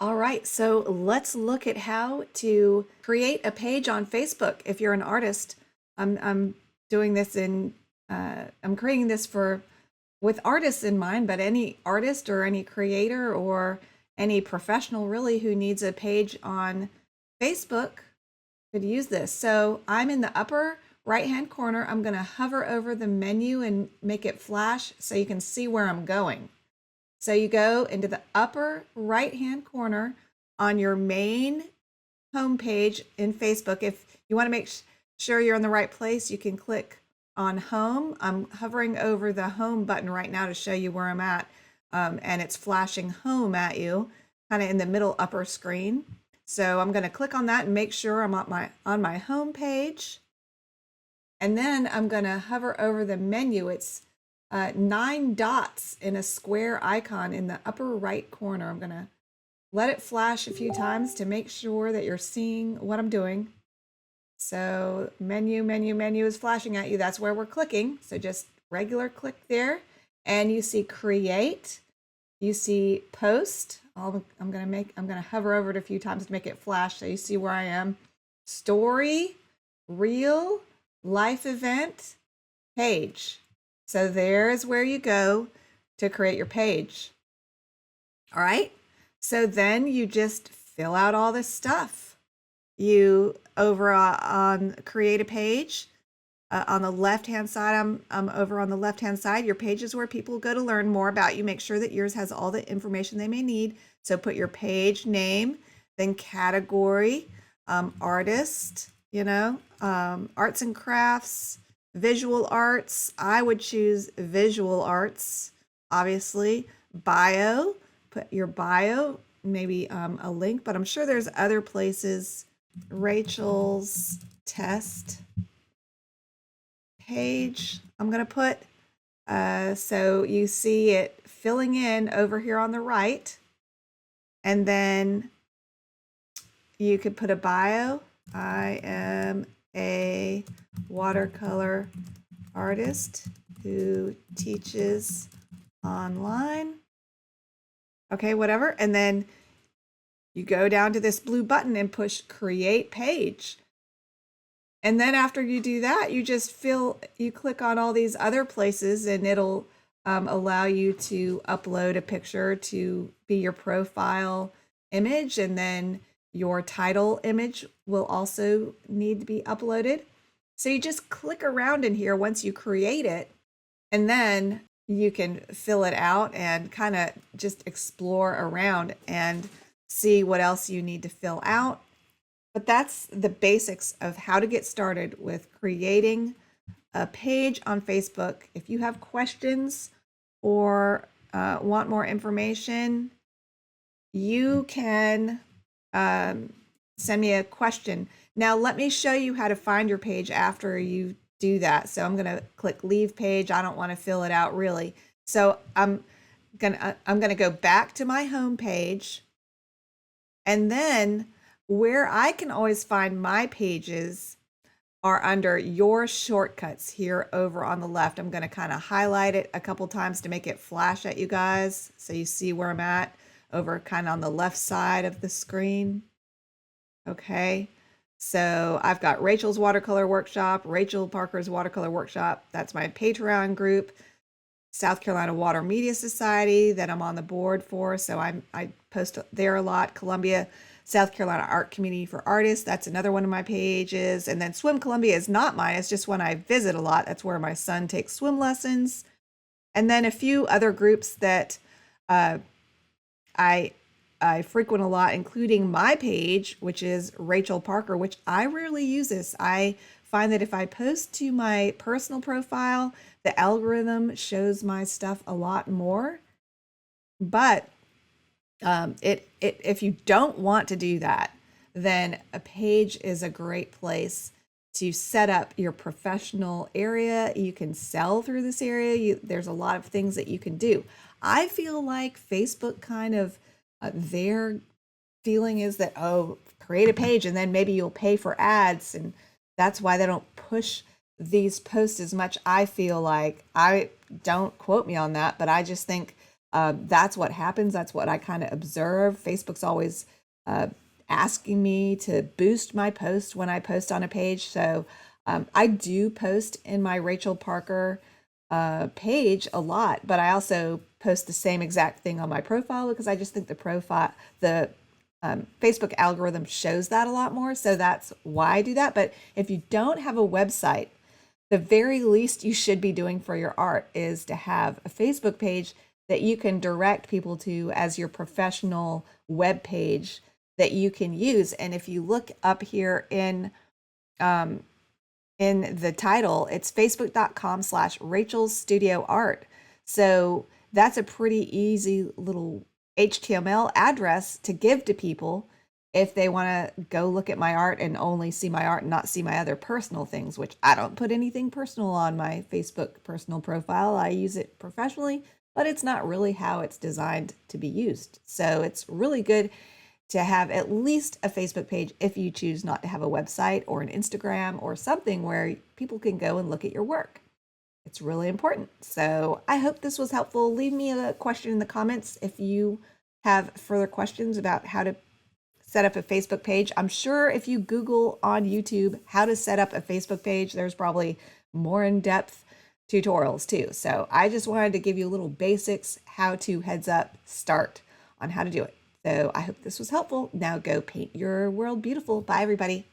All right, so let's look at how to create a page on Facebook. If you're an artist, I'm doing this I'm creating this for with artists in mind, but any artist or any creator or any professional really who needs a page on Facebook could use this. So I'm in the upper right hand corner. I'm going to hover over the menu and make it flash so you can see where I'm going. So you go into the upper right-hand corner on your main homepage in Facebook. If you want to make sure you're in the right place, you can click on home. I'm hovering over the home button right now to show you where I'm at. And it's flashing home at you, kind of in the middle upper screen. So I'm going to click on that and make sure I'm on my home page. And then I'm going to hover over the menu. It's 9 dots in a square icon in the upper right corner. I'm going to let it flash a few times to make sure that you're seeing what I'm doing. So menu, menu, menu is flashing at you. That's where we're clicking. So just regular click there. And you see create. You see post. I'm going to hover over it a few times to make it flash so you see where I am. Story, reel, life event, page. So there's where you go to create your page. All right. So then you just fill out all this stuff. You over on create a page on the left-hand side, I'm over on the left-hand side. Your page is where people go to learn more about you. Make sure that yours has all the information they may need. So put your page name, then category, artist, arts and crafts, visual arts. I would choose visual arts, obviously. Bio, put your bio, maybe a link, but I'm sure there's other places. Rachel's test page, I'm going to put, so you see it filling in over here on the right. And then you could put a bio. I am a watercolor artist who teaches online. Okay, whatever. And then you go down to this blue button and push create page. And then after you do that, you click on all these other places and it'll allow you to upload a picture to be your profile image. And then your title image will also need to be uploaded. So you just click around in here once you create it, and then you can fill it out and kind of just explore around and see what else you need to fill out. But that's the basics of how to get started with creating a page on Facebook. If you have questions or want more information, you can send me a question. Now, let me show you how to find your page after you do that. So I'm going to click leave page. I don't want to fill it out really. So I'm going to go back to my home page, and then where I can always find my pages are under your shortcuts here over on the left. I'm going to kind of highlight it a couple times to make it flash at you guys so you see where I'm at over kind of on the left side of the screen. Okay, so I've got Rachel's Watercolor Workshop, Rachel Parker's Watercolor Workshop. That's my Patreon group. South Carolina Watermedia Society that I'm on the board for, so I post there a lot. Columbia, South Carolina Art Community for Artists, that's another one of my pages. And then Swim Columbia is not mine, it's just one I visit a lot. That's where my son takes swim lessons. And then a few other groups that I frequent a lot, including my page, which is Rachel Parker, which I rarely use this. I find that if I post to my personal profile, the algorithm shows my stuff a lot more. But if you don't want to do that, then a page is a great place to set up your professional area. You can sell through this area. There's a lot of things that you can do. I feel like Facebook kind of, their feeling is that, oh, create a page and then maybe you'll pay for ads. And that's why they don't push these posts as much. I feel like, I don't quote me on that, but I just think That's what happens. That's what I kind of observe. Facebook's always uh, asking me to boost my post when I post on a page. So I do post in my Rachel Parker page a lot, but I also post the same exact thing on my profile because I just think the Facebook algorithm shows that a lot more. So that's why I do that. But if you don't have a website, the very least you should be doing for your art is to have a Facebook page that you can direct people to as your professional web page that you can use. And if you look up here um, in the title, it's facebook.com/Rachel's Studio Art. So that's a pretty easy little HTML address to give to people if they want to go look at my art and only see my art and not see my other personal things, which I don't put anything personal on my Facebook personal profile. I use it professionally, but it's not really how it's designed to be used. So it's really good to have at least a Facebook page if you choose not to have a website or an Instagram or something where people can go and look at your work. It's really important. So I hope this was helpful. Leave me a question in the comments if you have further questions about how to set up a Facebook page. I'm sure if you Google on YouTube how to set up a Facebook page, there's probably more in-depth tutorials too. So I just wanted to give you a little basics, how to heads up start on how to do it. So I hope this was helpful. Now go paint your world beautiful. Bye, everybody.